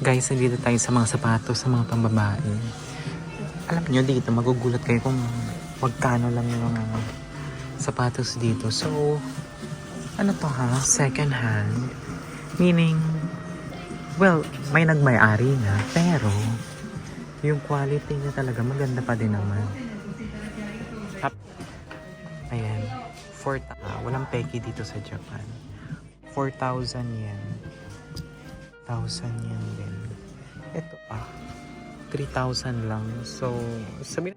Guys, nandito tayo sa mga sapatos, sa mga pambabae. Alam nyo dito, magugulat kayo kung magkano lang yung mga sapatos dito. So, ano to ha? Second hand. Meaning, well, may nagmay-ari na. Pero, yung quality niya talaga maganda pa din naman. Ayan. Walang peki dito sa Japan. 4,000 yen. 1,000 yen din. Ito pa. 3,000 lang. So, sabihin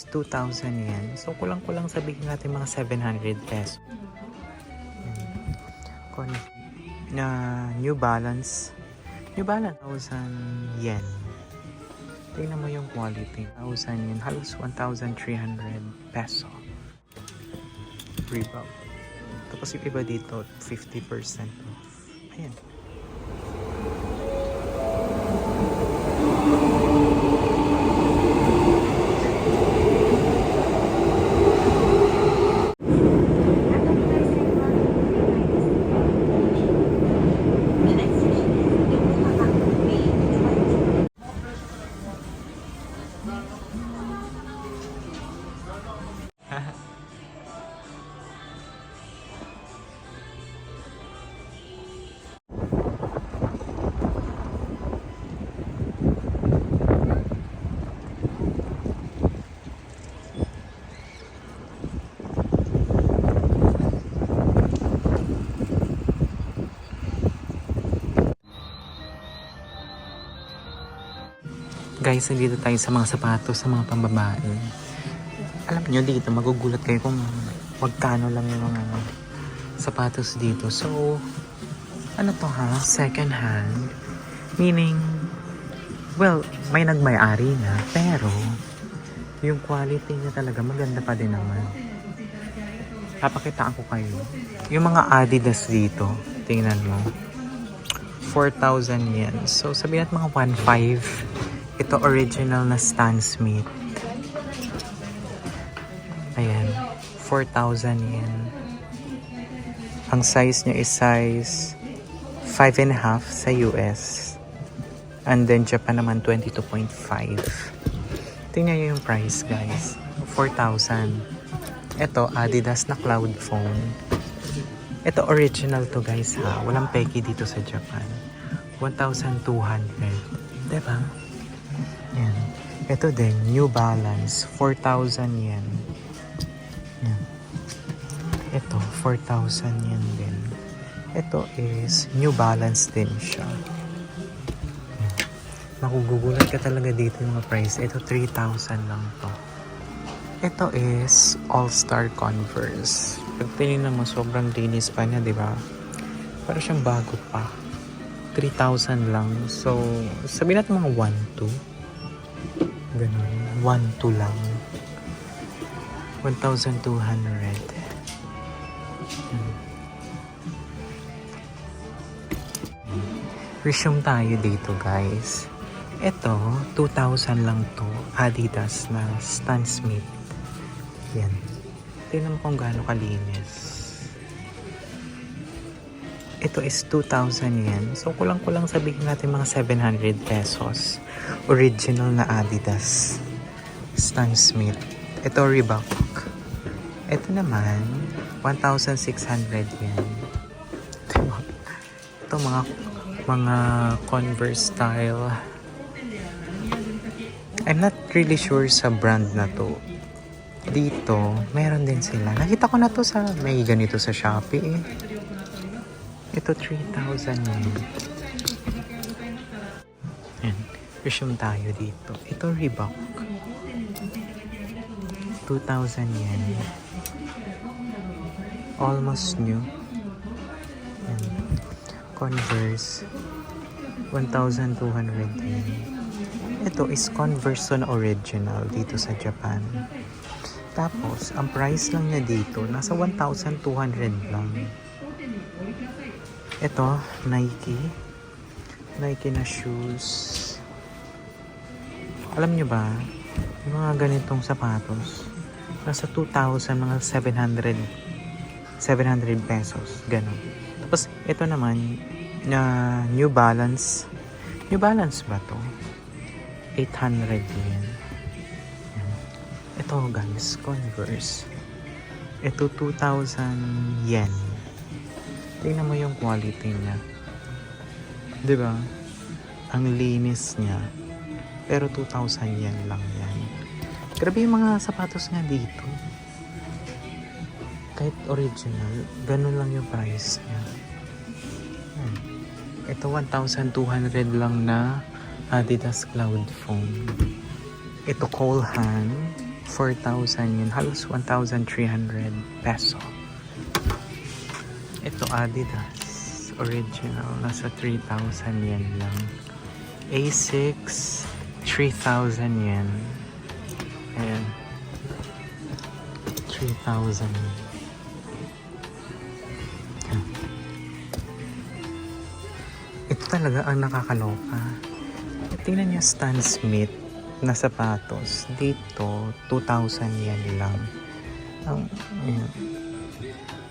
2,000 yen. So, kulang-kulang sabihin natin mga 700 pesos. Na New Balance. New Balance, 1,000 yen. Tingnan mo yung quality. 1,000 yen. Halos 1,300 peso. Reebok. Tapos yung iba dito, 50% off. Ayan. Guys, nandito tayo sa mga sapatos, sa mga pambabae. Alam nyo dito, magugulat kayo kung magkano lang yung mga sapatos dito. So, ano to ha? Second hand. Meaning, well, may nagmay-ari na. Pero, yung quality niya talaga maganda pa din naman. Papakitaan ko kayo. Yung mga Adidas dito, tingnan mo. 4,000 yen. So, sabihin natin mga 1,500. Ito original na Stan Smith. Ayan. 4,000 yen. Ang size niya is size 5.5 sa US. And then Japan naman 22.5. Tingnan niyo yung price, guys. 4,000. Ito Adidas na Cloud Foam. Ito original to, guys ha. Walang peki dito sa Japan. 1,200. Diba? Yan. Ito din, New Balance, 4,000 yen. Yan. Ito, 4,000 yen din. Ito is New Balance din siya. Yan. Makugugulat ka talaga dito yung mga price. Ito, 3,000 lang to. Ito is All-Star Converse. Pag tinignan mo, sobrang linis pa niya, di ba? Para siyang bago pa. 3,000 lang. So, sabihin natin mga 1,200. Ganun. 1,200 lang. 1,200. Resume tayo dito, guys. Ito, 2,000 lang to. Adidas na Stan Smith. Yan. Tingnan mo kung gaano kalinis. Ito is 2,000 yen. So, kulang-kulang sabihin natin mga 700 pesos. Original na Adidas. Stan Smith. Ito Reebok. Ito naman, 1,600 yen. Ito mga Converse style. I'm not really sure sa brand na to. Dito, meron din sila. Nakita ko na to sa, may ganito sa Shopee eh. Ito 3,000 yen. Ayan. Resume tayo dito. Ito Reebok. 2,000 yen. Almost new. Ayan. Converse. 1,200 yen. Ito is Converse na original dito sa Japan. Tapos, ang price lang niya dito, nasa 1,200 lang. Ito, Nike. Nike na shoes. Alam nyo ba, yung mga ganitong sapatos, nasa 2,000, mga 700 pesos. Ganun. Tapos, ito naman, na New Balance. New Balance ba to? 800 yen. Ito guys, Converse. Ito 2,000 yen. Tingnan mo yung quality niya. 'Di ba? Ang linis niya. Pero 2,000 yen lang yan. Grabe yung mga sapatos nga dito. Kahit original, ganun lang yung price niya. Ito 1,200 lang na Adidas Cloud Foam. Ito Cole Haan, 4,000 yen. Halos 1,300 peso. Ito Adidas original, nasa 3,000 yen lang. Asics, 3,000 yen. Ayan. 3,000 yen. Ito talaga ang nakakaloka. Tingnan niyo Stan Smith na sapatos. Dito, 2,000 yen lang.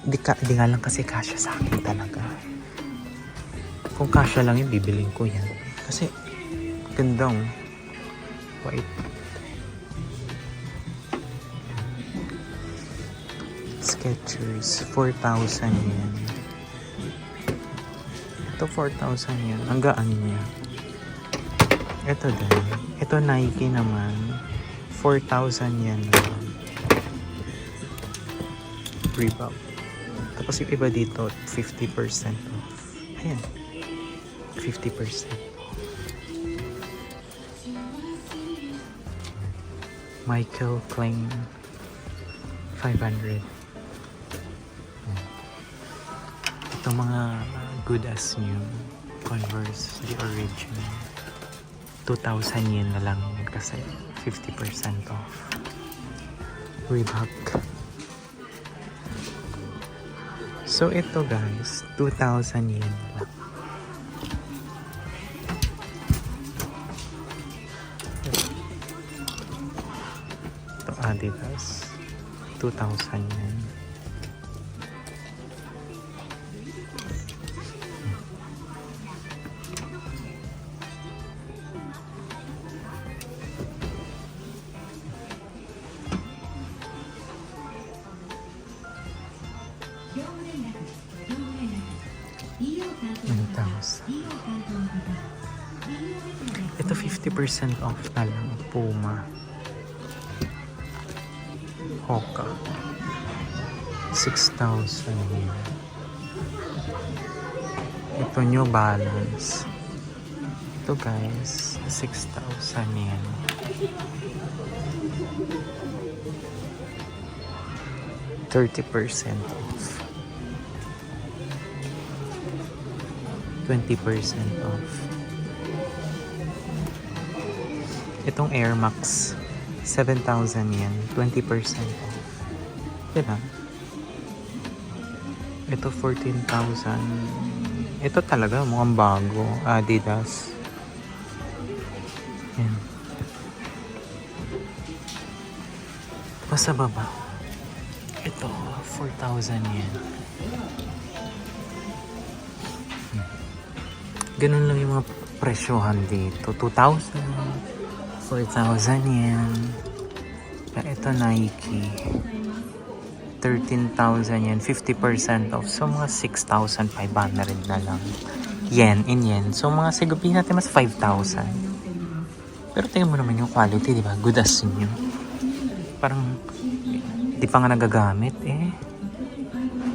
Di nga lang kasi kasya sa akin talaga. Kung kasya lang yun, bibiling ko yan. Kasi, gandang white. Skechers, 4,000 yen. Ito 4,000 yen. Ang gaan niya. Ito din. Ito Nike naman. 4,000 yen lang. Reebok. Tapos yung iba dito, 50% off. Ayan. 50%. Michael Klein. 500. Ito mga good as new. Converse, the original. 2,000 yen na lang yun kasi 50% off. Reebok. So ito guys, 2,000 yen lang. Ito Adidas, 2,000 yen. Ito 50% off na lang. Puma. Hoka. 6,000 yen. Ito New Balance. Ito guys, 6,000 yen. %30 off. 20% off. Itong Air Max, 7,000 yen, 20% off. Diba? Ito 14,000. Ito talaga mukhang bago. Adidas. Yan. Tapos sa baba, ito 4,000 yen. Ganun lang yung mga presyohan dito. 2,000, 4,000 yen. Ito Nike, 13,000 yen, 50% off. So mga 6,500 na lang. Yen, in yen. So mga sigupin natin mas 5,000. Pero tingnan mo naman yung quality, di ba? Good as new. Parang di pa nga nagagamit eh.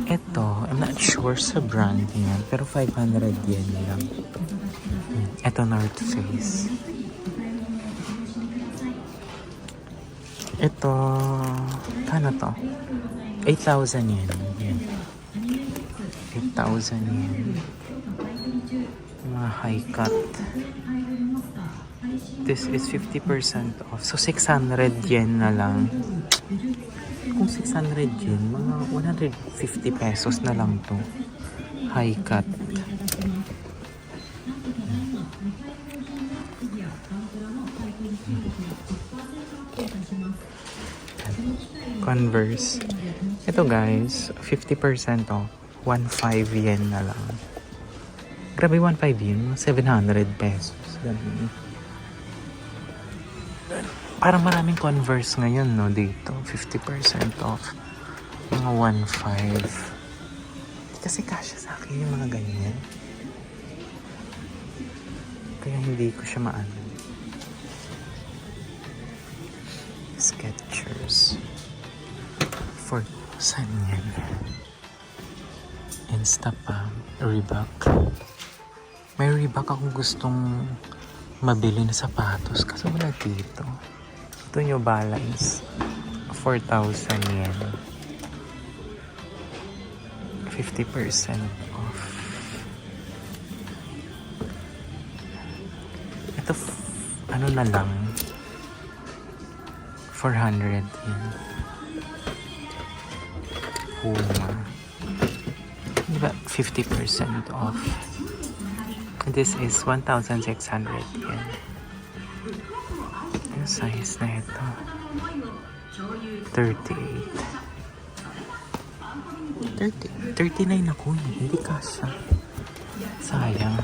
Ito, I'm not sure sa brand niyan, pero 500 yen lang. Ito North Face. Ito, ano to? 8,000 yen. Yan. 8,000 yen. Mga high cut. This is 50% off. So 600 yen na lang. Kung 600 yen, mga 150 pesos na lang to. High cut. Converse. Ito guys, 50% off. 1,500 yen na lang. Grabe, 1.5 yun. 700 pesos. Ganun. Parang maraming Converse ngayon, no, dito. 50% off. Mga 1.5. Kasi kasya sa akin yung mga ganyan. Kaya hindi ko siya maano. Skechers. 4,000 yan. Instapam. Reebok. May Reebok akong gustong mabili na sapatos kasi wala dito. Ito New Balance. 4,000 yen. 50% off. Ito, ano na lang, 400 yen. Puma. Diba, 50% off. This is 1,600 yen. Yung size na ito, 38. 39 ako eh. Hindi kasha. Sayang.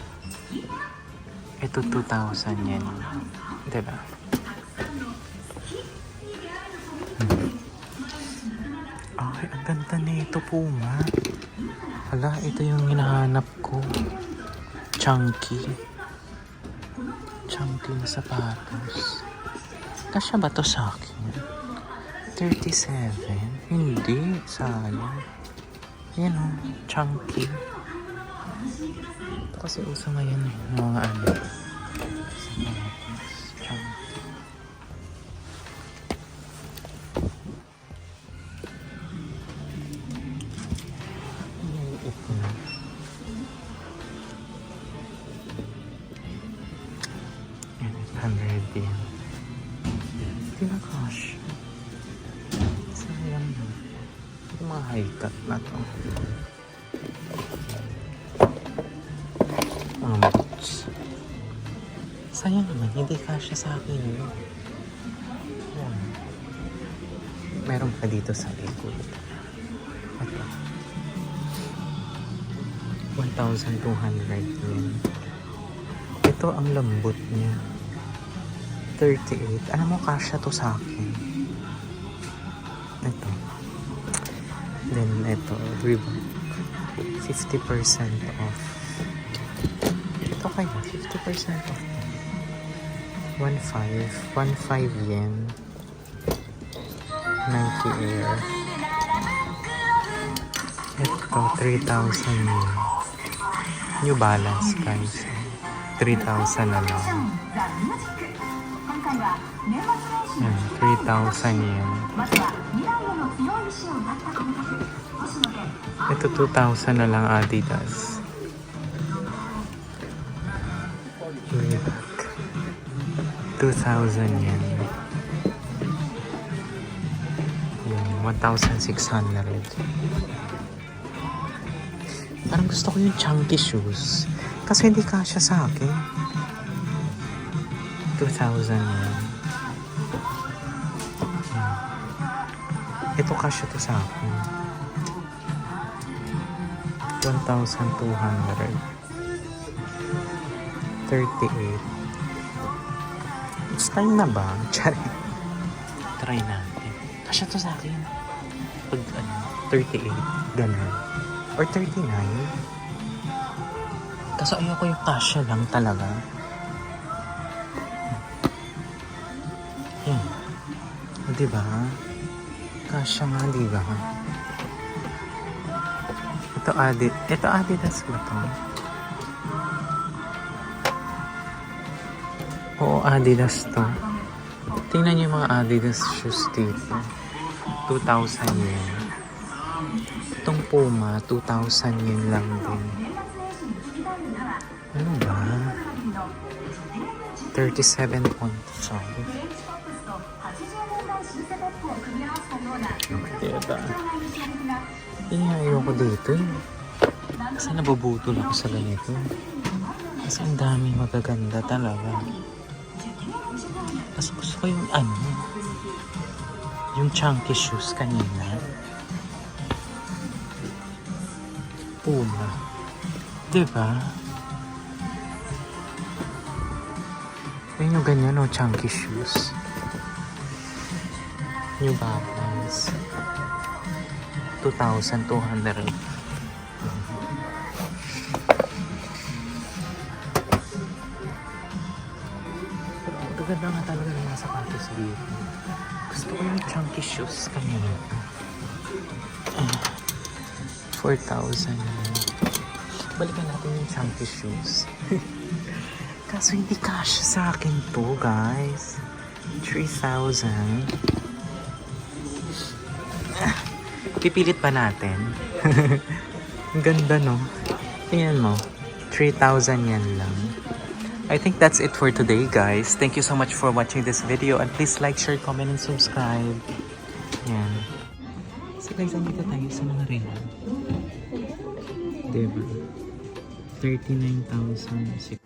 Ito 2,000 yen. Diba? Ay, ang ganda na ito, Puma. Hala, ito yung hinahanap ko. Chunky. Chunky na sapatos. Kasya ba to sa akin? 37? Hindi. Sayang. Yan o, chunky. Ito kasi uso ngayon eh, mga ano. Chunky. Ito na. Yan, 100 yan. Hindi na cash. Sayang na. Yung mga high cut na to. Mga boots. Sayang naman, hindi kasya sa akin yun. Yan. Meron pa dito sa likod. Ito. 1,200 yun. Ito ang lambot niya. 38. Alam mo, kasya to sa akin. Ito. Then, ito, Reebok. 50% off. Ito kaya, 50% off. 1.5 yen. Nike Air. Ito, 3,000 yen. New Balance, guys. 3,000 na lang. Yan, 3,000 yen. Ito 2,000 na lang Adidas. Reebok. 2,000 yen. Yan, 1,600. Parang gusto ko yung chunky shoes. Kasi hindi kasya sa akin. 2,000 yen. Ito kasya to sa akin. 1,200. 38. It's time na ba? Try natin. Kasya to sa akin. Pag 38. Ganun. Or 39. Kasi ayoko yung kasya lang talaga. Yan. Diba? Kasya nga, diba? Ito Adidas ba to? Oo, Adidas to. Tingnan niyo yung mga Adidas shoes dito. 2,000 yen. Itong Puma, 2,000 yen lang din. Ano ba? 37.5. Diba? Ayoko dito eh. Kasi nabubutol ako sa ganito. Kasi ang dami magaganda talaga. Kasi gusto ko yung yung chunky shoes kanina. Puma. Diba? Ayun yung ganyan, no? Chunky shoes. New Balance. 2,200. Gaganda nga talaga ng mga sapatos dito. Gusto ko yung chunky shoes kanina. 4,000. Balikan natin yung chunky shoes. Kaso hindi cash sa akin to, guys. 3,000. Pipilit pa natin. Ang ganda, no? Tingnan mo. 3,000 yan lang. I think that's it for today, guys. Thank you so much for watching this video. And please like, share, comment, and subscribe. Yan. So guys, andito tayo sa mga relo. Diba? 39,600.